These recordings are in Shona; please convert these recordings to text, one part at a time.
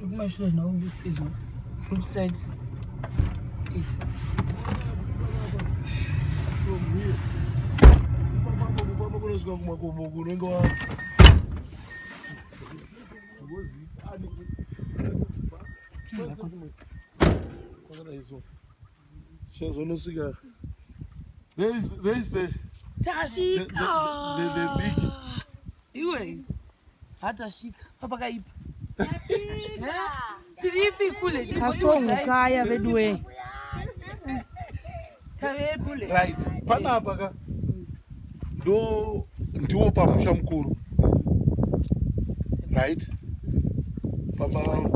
Ukumashela nawo phezulu. Upside. Baba kunozwa kumakomo kunenge wa There is the Tashika. The big. Iwe. Hatashika. Papa kaipa. Tiripi kule. Kaya vedwe. Kawe kule. Right. Panapa ka. Ndiwo pamusha mukuru. Right? Papa.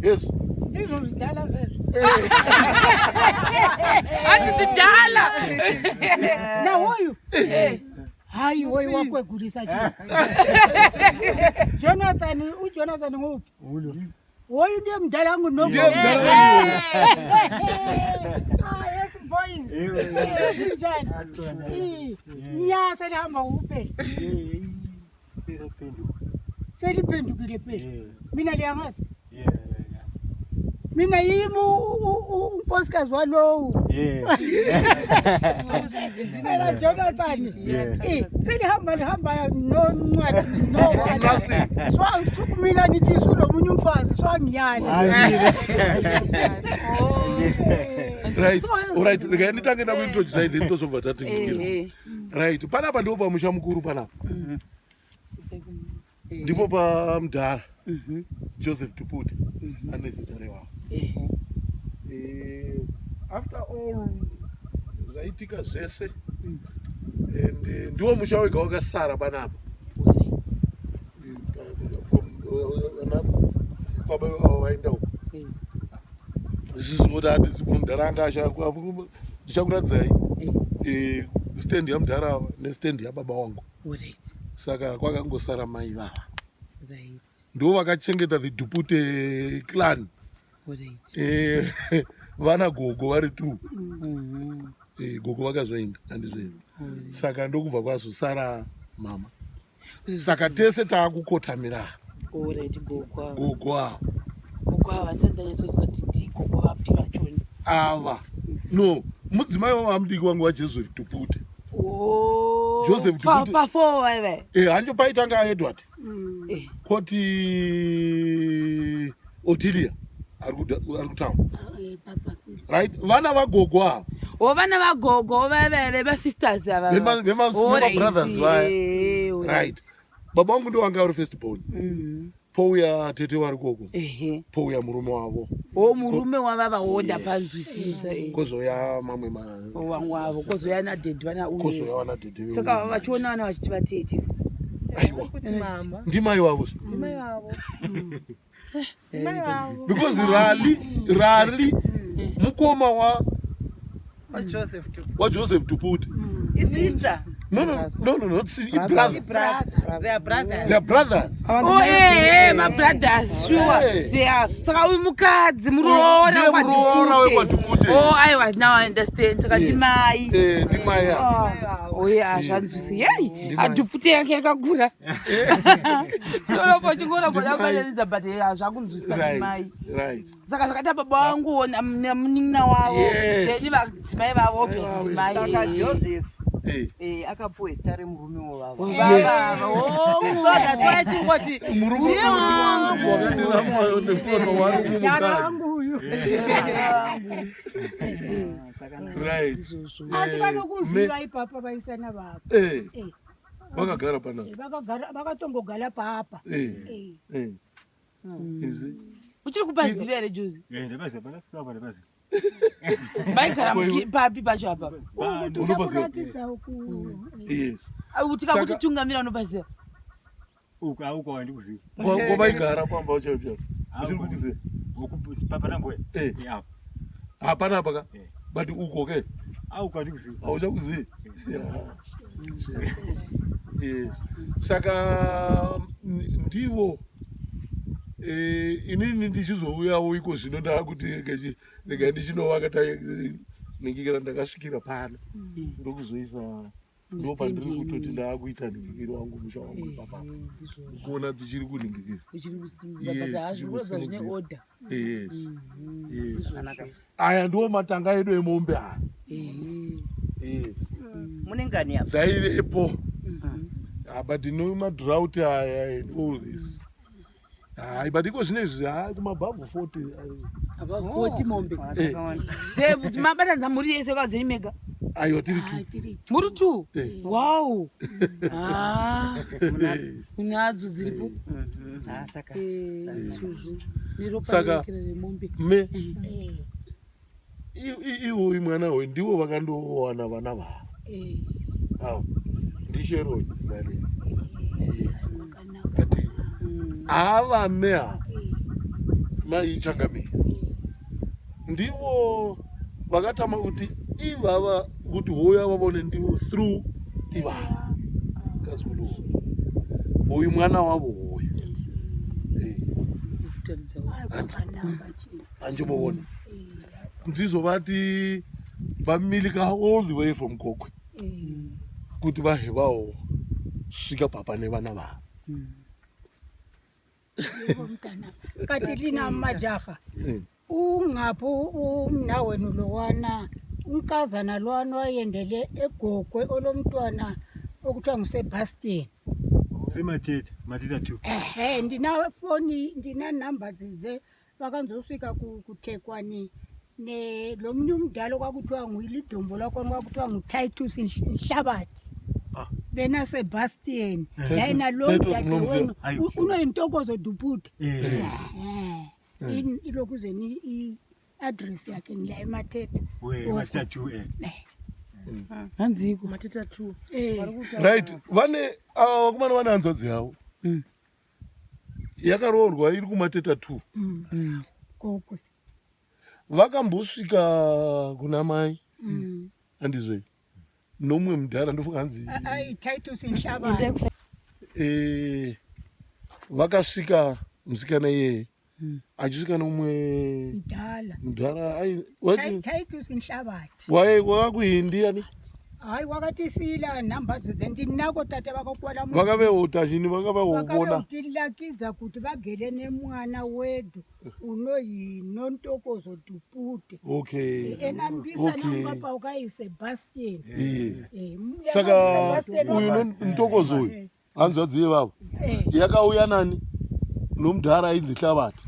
Yes. Ndizodala vele. Atizidala. Na hoyu. Hayi hoyu wakwegulisa nje. Jonathan nguphi? Hoyu ndiye mdala wangu noko. Yes boys. Njani? Nyasa lihamba uphe. Seliphendukile phela. Mina liyangazi. Mina yimi unkosikazi walowo. Ndina Jonathan. Selihamba noncwadi no. Mina ngithi sulomunye umfazi swangiyala. Right. Alright. Ngitange na kuintroduce the into of that thing. Right. Panapa ndipo pamusha mukuru panapa. Ndipo pa mdala. Joseph Dupute. Anezitare wao. After all zaitika zvese and ndiwo musha wega wakasara panapa. Baba waenda uko. Zvizoda ati simundaranga ndichakuradzai stand yamudhara nestand yababa vangu. Saka kwakangosara mai vava. Ndo vakachengeta the Dupute clan. Vana gogo vari tu. Gogo vakazoenda handizvoenda. Saka ndokubva kwazosara mama. Saka tese taakukotamira gogo avo. Ava no mudzimai wavamudiki wangu waJoseph Dupute. Joseph Dupute pafo wewe hanjo paitanga Edward koti Otilia ari kutamu right vana vagogo avo vana vagogo veveve vasisters ava brothers vaya right baba vangu ndo wanga uri first born pouya tete vari koko pouya murume wavo murume wava vaonda panzwisisa kozoya mamwe wangu wavo kozoya nadhedhi vana kozoya wana dhedhi saka vachiona vana vachiti vatete ndimai vavo because rali mukoma wa Joseph Dupute. His sister. No, not brothers. They are brothers. They are brothers. My brothers, sure. They are. Saka umukadzi muroora kwa Dupute. I was now understand. Saka ndimai. Ndimai ya. Zvanzvisi. Yey, Dupute yake yakakura. Solo chingora bodakaleniza but zvakunzwisika ndimai. Right. Saka zvakata baba vangu namunina wavo. Ndeni vadzimai vavo obviously ndimai. Saka Joseph akapuwa zita remurume wavo. So that's why chingoti murume wangu wakandiramba nefono wari kumukadzi. Right. Asi vanokuziva ipapa vaisana vavo. Vakagara panapa. Vakatongogara papa. uchiri kupaziva here Jozi? Ndabaza panafika apa ndabaza. Baigara papi pacho apa? Yes. Tikakuchitungamira unopaziva? Uko auko wandikuziva. Ngobaigara pamba uchacho. Uchiri kukuziva? Papa nambo. Yeah. Hapana hapa ka. But uko ke? Auko wandikuziva. Auchakuziva? Yes. Saka ndivo inini ndichizouyawo iko zvino ndakuti rega ndichinovakata ningikira ndakasvikira pano ndokuzoisa ndo pandiri kutoti ndaakuita ningikiri wangu musha wangu papa kuona tichiri kuningikira yes aya ndiwo matanga edu emombe aya munengani apa dzaivepo but no madrought aya and all this but iko zvinezvi kumabhabhu 40 40 mombe mabatanza muri yese kwadzeni mega aiwa tiri tu muri tu wow unadzo dziripo saka me iwo mwana we ndiwo vakandowana vana vavo ndisheroni zinarei kati ava meha maichangamira ndivo vakatama kuti ivava kuti hoya vavone ndivo through ivava kazikulo uyu mwana wavo hoya anjimboona ndizovati vamilika all the way from Kokwe kuti vahevawo svika papa nevana vavo kati lina majaha ungapo umna wenu lowana unkazana lwana wayendele eGokwe olomntwana okuthiwa nguSebastian matita tu ndina foni ndina number dzidze vakanzosvika kuThekwani lo munye umdala kwakuthiwa ngulidombo lakho kwakuthiwa nguTitus Nhlabathi bena Sebastian yena lo dade wenu unoyintokozo Dupute ilokuzeni i-address yakhe ngila eMathetha matita tu hanziko mateta 2 right vane vakomana vane hanzvadzi yavo yakaroorwa iri kumateta 2 Kokwe vakambosvika kuna mai handizve nomwe mudhara ndofunga hanzi Titus Nhlabathi vakasvika musikana iyeye achisvika nomwe mudhara Titus Nhlabathi wakakuhindi yani hayi wakatisiyila nhamba dzidze ndinako tate vakakwala vakavehota chini vakavaona vakavatilakidza kuti vagere nemwana wedu unoyinontokozo Dupute okay enambisa nangapa ukaiSebastian saka uyu ntokozo uyu hanzvadzi yevavo yakauya nani nomudhara ainzi Nhlabathi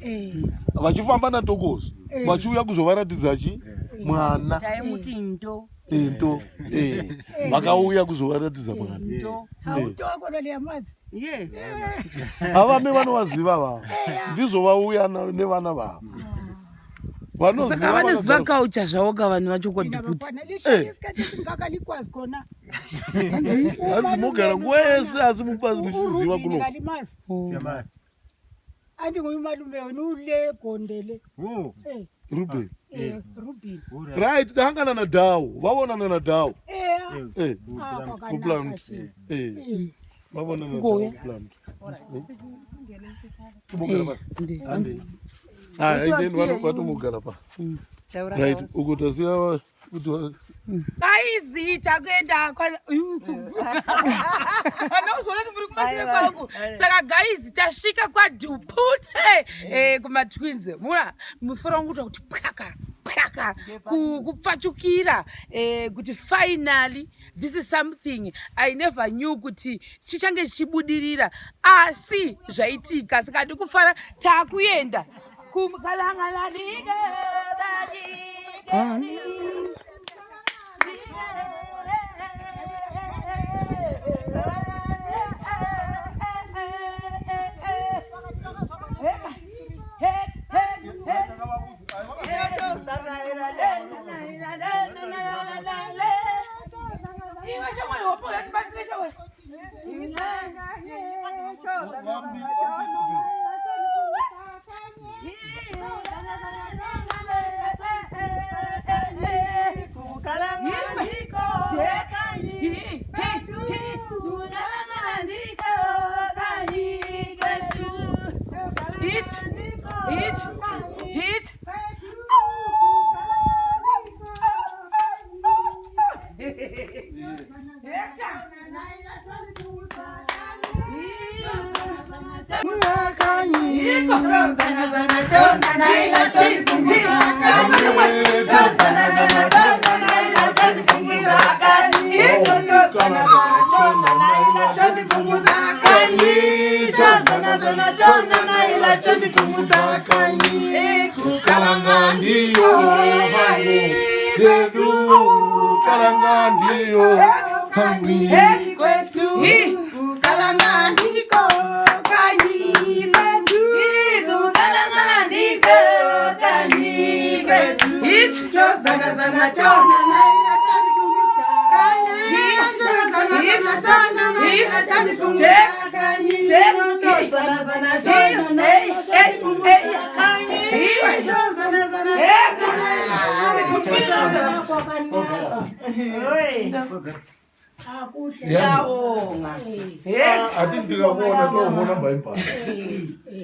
vachifamba nantokozo vachiuya kuzovaratidza chi mwana taimuti ndo into vakauya kuzovaratidza mwana hautokololeyamazi havame vanovaziva vavo ndizvo vauya nevana vavo saka vanoziva kaucha zvavoka vanhu vacho kwaDupute ngakalikwazi khona hanzi mogara nguva yese asi muchiziva kuno andi nguyu malume wenu ule gondele Ruben Ruben right tahangana nadhawo vavonana nadhawo kuplant vavonana nadhawo kuplant kumogara pasi vatomogara pasi right uko tasiya kuti aizita kuenda anauzvona kuti muri kumashure kwangu saka gaizi tasvika kwaDupute kumatwins mura mufura wanguta kuti pwaka kupfachukira kuti finally this is something I never knew kuti chichange chichibudirira asi zvaitika saka ndikufara takuenda kumkalangalanike Hit.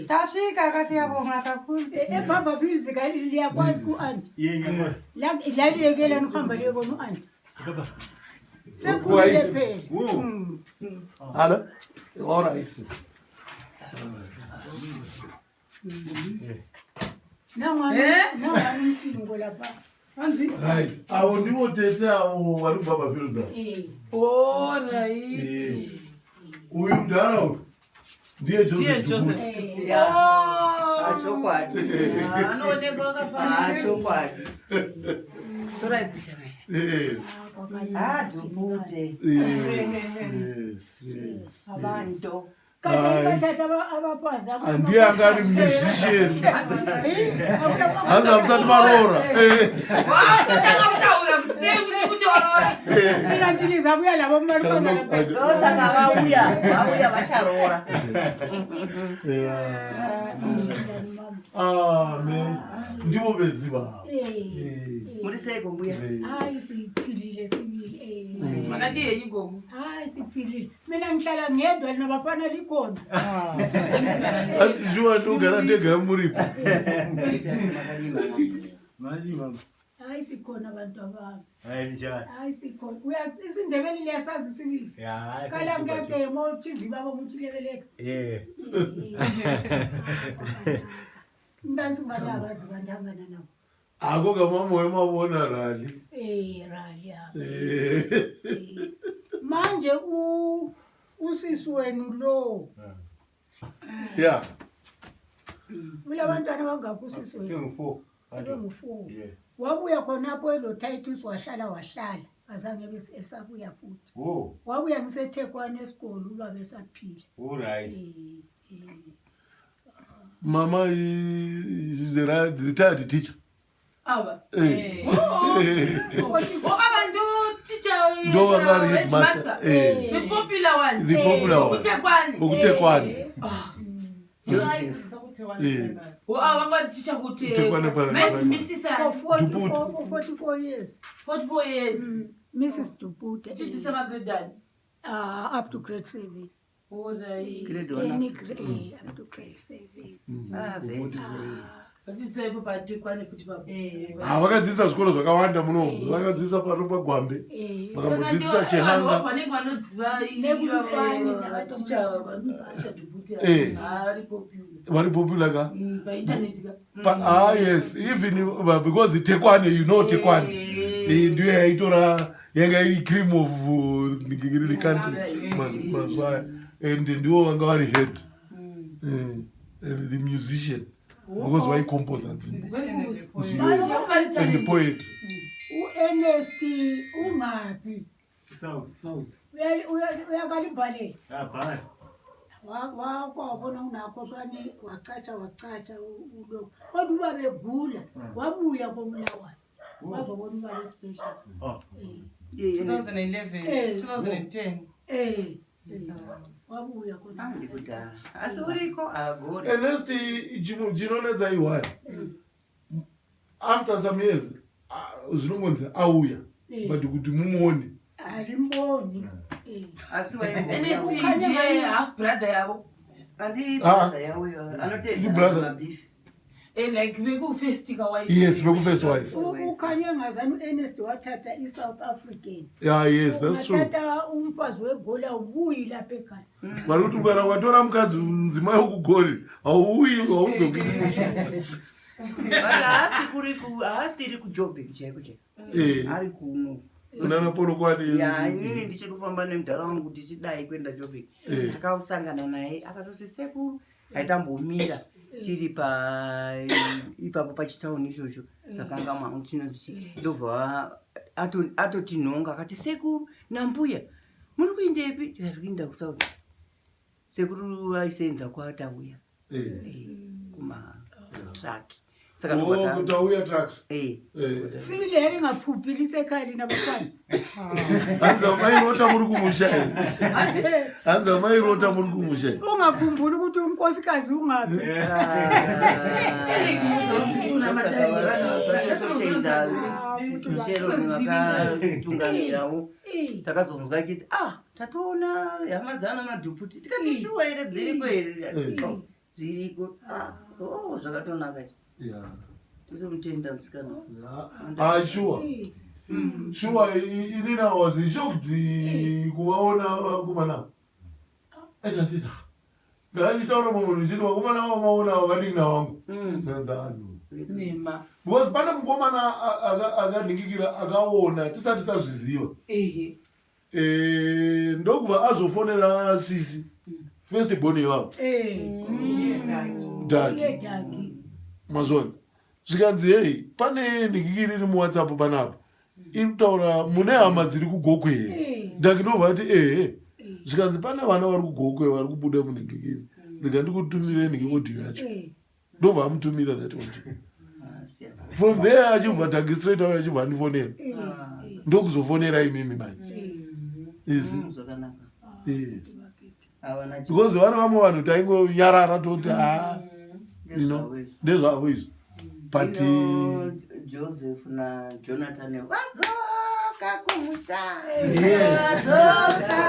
Tasika kasiyabonga kakhulu. Ebaba Philsi liyakwazi ku-anti. La liyekela nihamba liyobona u-anti. Sekhulile phela. Hello? All right. Nangani umsingo lapha. Right. Awo ndiwo tete awo wali baba Philza. Oh, right. Uyu mdara ndiye Joseph. Achokwadi. Anoonekwa akafana. Achokwadi. Toraipisa naye. Yes. Dupute. Yes. Abantu. Kathatha abafazi Andiye angari musician. Azamsati marora. Mina ndilizabuya labo malikozana phela. Losaka wauya vacharora. Amen. Ndibo beziba. Muri seko mbuya. Hayi siphilile sibili. Makadiye yigogo. Hayi siphilile. Mina ngihlala ngedwa nabafana likhona. Asijua ndugara ndega muripo. Mali mama. Hayi sikhona abantu abami. Hayi njani. Hayi sikhona. Isindebele liyasazi sibili. Ya. Kala ngeke mochizi baba ukuthi lebeleka. Ndansi ngalaba zibandangana nabo. Ako kama moyo mabona rally. Rally yabo. Manje usisi wenu lo. Yeah. Mila bantwana bangakho usisi wenu. Sebengu-4. Wabuya khonapho elo Titus wahlala azange bese esabuya futhi. Wabuya ngiseThekwani esikole uba besaphila. Alright. Mama is a retired teacher. Aba. Abantu teacher. Ndo wangari headmaster. The popular one. The popular one. Ukutekwani. Yes. Wangari teacher kuti. Utekwani para. Mrs. For 44 years. 44 years. Mrs. Dupute. Teacher sama grade 9. Up to grade 7. Grade 1 up to grade 7. Vachisaipo patekwani futi baba. Vakadzisa zvikoro zvakawanda muno. Vakadzisa pano pagwambe. Vakamudzisa Chihanga. Vanenge vanodziva teacher Dupute. Vari popular ka? Painternet ka? Yes, even because Tekwani, you know Tekwani. Ndiyo yaitora yanga iri cream of the country. Mazwaya. And ndiwo wanga vari head. And the musician. Because why composers? And the poet. U-Ernest ungapi? South. Uyakalibhalela. Bye. Wakwabona unakho swane waqatsha ulo. Kodwa uba begula wabuya komlawana. Wazobona uba lesibhedlela. 2011, 2010. Wabuya khona. Angikudala. Asuriko agora. Ernest jinonedza iwani. After some years, zvinongonzi auya. But kuti mumuone. Alimboni. Asiwa NST ndiye half brother yabo. Andi brother yawo anotenda mabifi. like bekufestika wife. Yes, first wife. Ukhanye ngazani Ernest wathatha iSouth African. Yeah, yes, that's true. Wathatha umfazi weGoli awubuyi lapha ekhaya. Mari kuti ukara watora mukadzi nzima yokuGoli auuyi auzokumusha. Haasiri kuJoburg chaiko. Ari kuno. Unana polo kwani. Ya, inini ndichiri kufamba nemudhara wangu kuti chidai kwenda Joburg. Takausangana naye akatoti sekuru aitambomira tiri ipapo pachitauni ichocho akanga mwangu chinozvi ndobva atotinhonga akati sekuru nambuya muri kuendepi tikati kuenda kuSouth. Sekuru aisenza kwatauya kuma truck saka ndobata kutauya trucks sivile here ngaphupilise ekhaya nabafana. Hanza mairota muri kumusha. Hanza mairota muri kumusha. Ungakhumbuli ukuthi unkosikazi ungapi. Sishero nivakatungamirawo takazonzwa chiti tatoona yamazana madhupute tikati shuwa here dziriko here dziriko zvakatonaka tozomutenda musikana. Sure. Sure, inina was shocked kuwaona kumana. Aidasita. Ndachitaura munhu chiti wakomana wamaona wakanina wangu. Ndanza anu. Nema. Because pana mukomana akadhingikira akaona tisati tazviziva. Ndokubva azofonera sisi. First born yavo. Dagi. Mazona. Zvikanzi hey, pane ndingikiri iri muWhatsApp panapo. Intaura mune hama dziri kuGokwe here. Ndakindobva kuti zvikanzi pane vana vari kuGokwe vari kubuda muningikiri. Ndikandikutumire ndingikodiyo yacho. Ndobva amutumira that one. From there achibva Dagi straight away achibva andifonera. Ndokuzofonera imimi manje. Yes. Because vamwe vanhu taingonyarara toti ndezvavo izvo. But Joseph na Jonathan vadzoka kumusha. Vadzoka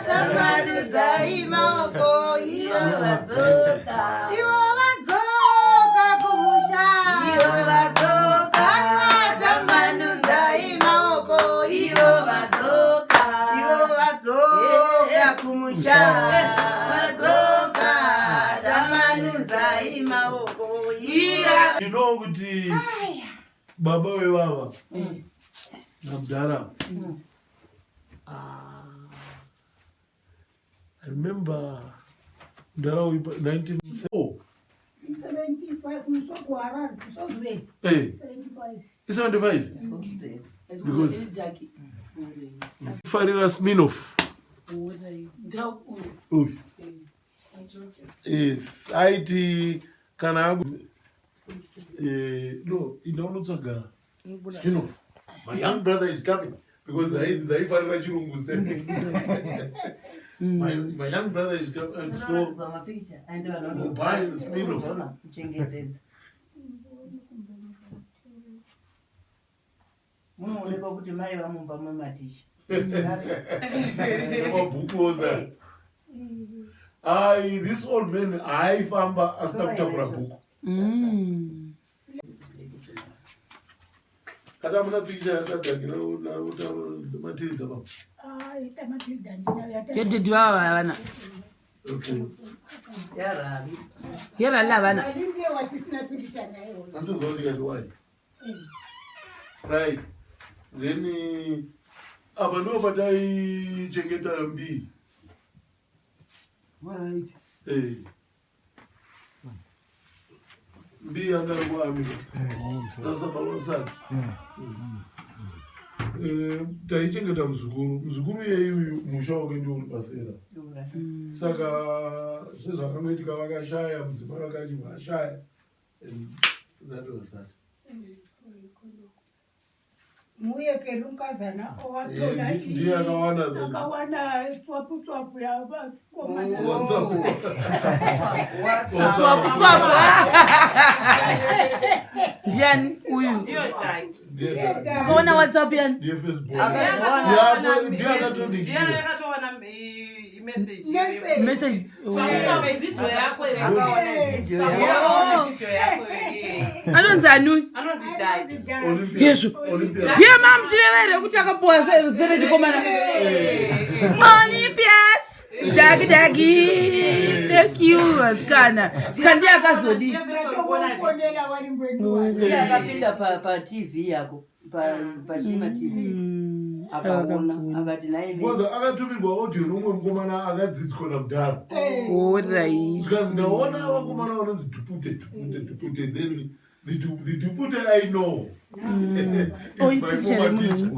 tambanudza imaoko ivo vadzoka. Ivo vadzoka kumusha. Ivo vadzoka tambanudza imaoko ivo vadzoka. Ivo vadzoka kumusha. Vadzoka tambanudza imaoko. you know kuti baba wevava namudhara. I remember mudhara 1974. 75 musoko Harare kusozweni. 75. Because Farira Sminoff. Yes, IT kana no, inonotsaga Sminoff. My young brother is coming because Farira Chirungu is there. My young brother is coming, and so buy the Sminoff. Munoonekwa kuti mai vamumba mamaticha. This old man aifamba asina kutakura bhuku. Kata muna picha yakadhagira Matilda baba. Ita Matilda ndinayo Yedidi baba bana. Okay. Yarali. Yera la bana. Alinde watisina picha nayo. Andozoti kati why? Right. Then apa ndo patai chengeta mbi. Right. Mbi anga kwa amiga. Sasa baba sana. Taichengeta muzukuru yeye musha wake ndio ulipasera. Saka sasa akangoitika vakashaya mudzimai vakati vashaya. That was that. Muye ke lunkazana owathola ndiye akawana tswapu ya komana. WhatsApp. Ndiani huyu? Ndio Dagi. Kona WhatsApp yani? Ndiye Facebook. Ndiye Ndiye akatoa akatoa na Message. Anonzi anu. Yesu. Ndiye mama chilewere kuti akapoa zere chikomana. Olympias. Dagi. Thank you askana. Skandi akazodi. Akapinda pa TV yako. Pa Shima TV. Akaona akati naye mboza akatumirwa audio nomwe mukomana akadzidzwa namudhara. Right. Because ndaona vakomana vanonzi Dupute. Then the Dupute I know. It's my former teacher.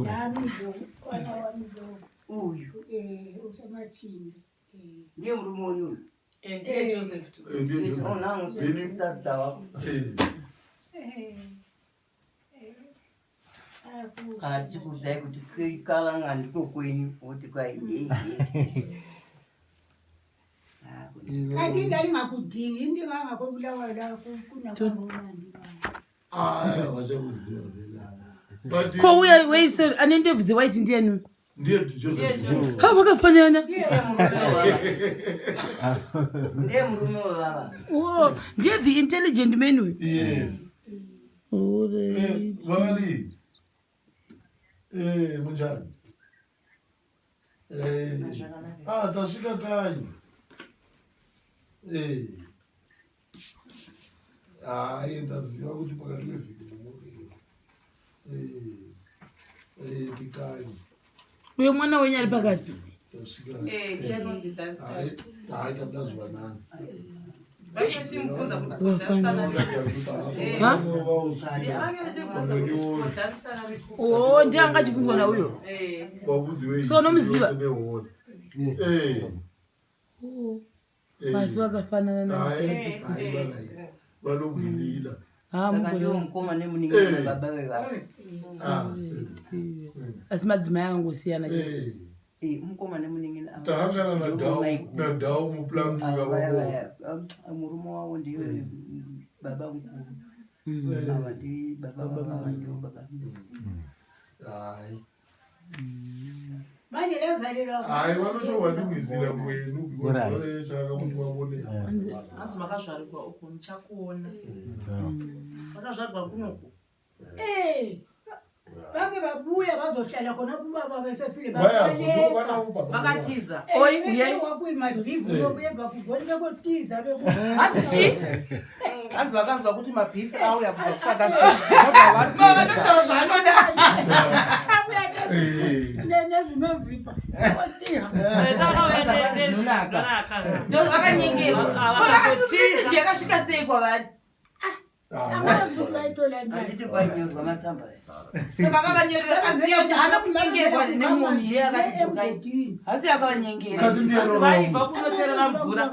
ndiye murume uyu. Ndiye Joseph tu. Ona usisasa wako. Kana tichikuzai kuti kalanga ndiko kwenyu kuti kwai kati ndali makudhingi ndingangakobulawa la kuna kanonani vachakuziva Ko we said anende bvize white ndienu. ndiye Joseph. Ha vakafanana. ndiye murume wababa. Oh, ndiye the intelligent man. Yes. Vali. Munjani. Tasvika kanyi. Ndaziva kuti pakati pevhiki nomuriwo. Tikanyi. Uyo mwana wenyu ari pakati. Tasvika. Tazuva nani. Oh, ndiye angachibvunzwa nauyo. So nomuziva. Basi vakafanana naye. Vanomhilila. Saka ndiwo mukoma nemuningana baba vevavo. Asi madzimai angosiyana chete. Mukoma nemuningana. Tahangana nadhau mupulamuka vavo. Murume wavo ndiye baba mukuru. Ava ndi baba vamama ndiwo baba. manje lezalelwa hayi vanotowadumizira mwenu because vanechaka kuti vavone asi makazvarigwa uko muchakuona vakazvarigwa kunoko vange vabuya vazohlala khona kubaba besefile vakatiza wakuimabhibhu yokuyebva kugoni bekotiza hatichi hanzi vakanzwa kuti mabhifi auya kubva kusaka nezvinozipa otiha yakasvika sei kwavari Anditi kwanyorwa matsamba. Saka akavanyorera aziya kuti hana kunyengerwa nemunhu iye akati dzokai. Asi akavanyengera. vaibva kunocherera mvura